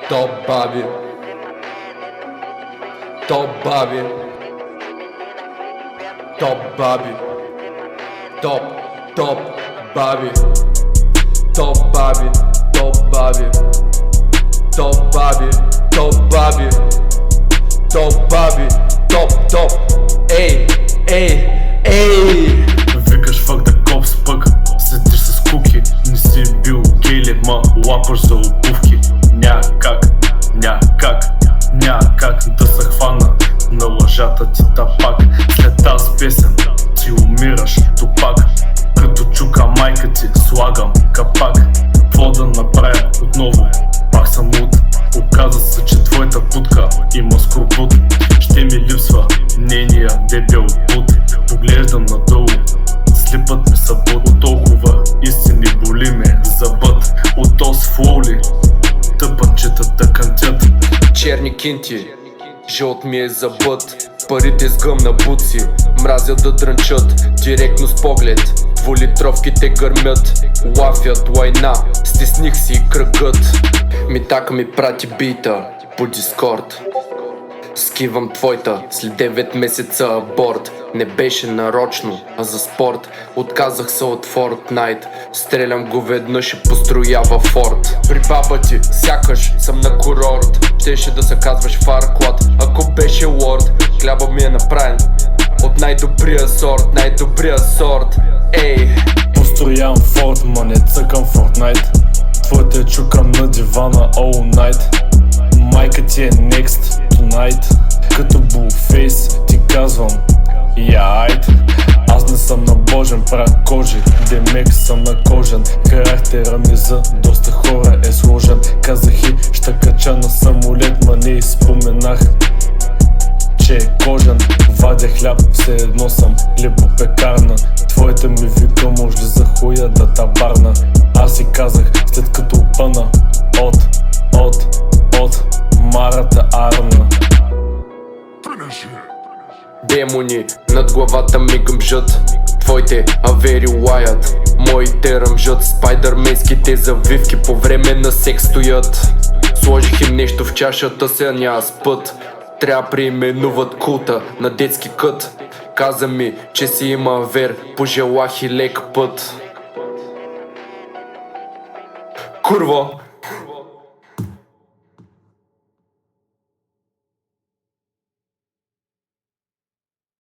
Топ баби, топ баби, топ баби, топ баби, топ баби, топ баби, топ баби, топ баби, топ баби, топ, ей, ей. Викаш fuck the cops, пък седиш с куки. Не си бил гейли, ма лапаш за обувки. Ня как да се хвана на лъжата ти тапак. След тази песен ти умираш тупак. Като чука майка ти слагам капак. Какво да направя отново? Пак съм луд. Оказа се, че твоята путка има скорбут. Ще ми липсва нейния дебел пут. Поглеждам надолу, слипът ми събут. От толкова истини боли ме зъбът. От този флоули тъпанчетата кънтят. Черни кинти, жълт ми е забът. Парите с гъм на буци, мразят да дрънчат. Директно с поглед, двулитровките гърмят. Лафят лайна, стисних си кръгът. Митака ми прати бита по Дискорд. Скивам твоята след 9 месеца аборт. Не беше нарочно, а за спорт. Отказах се от Fortnite. Стрелям го веднъж и построява форт. При баба ти сякаш съм на курорт. Щеше да се казваш Фарклад, ако беше лорд. Хляба ми е направен от най-добрия сорт, ей. Построявам форт, ма не цъкам Fortnite. Твоята я чукам на дивана all night. Майка ти е next tonight. Като Bullface ти казвам айт. Аз не съм набожен, прах кожи, демек съм на кожен. Характера ми за доста хора е сложен. Казах и ще кача на самолет, ма не изпоменах, че е кожен. Вадя хляб, все едно съм хлебопекарна. Твоята ми вика, може ли за хуя да табарна. Аз си казах, след като опъна от Марата Арна. Демони над главата ми гъмжат. Твоите авери лаят, моите ръмжат. Спайдърменските завивки по време на секс стоят. Сложих им нещо в чашата, сега няма спът. Трябва преименуват култа на детски кът. Каза ми, че си има авер, пожелах и лек път. Курво,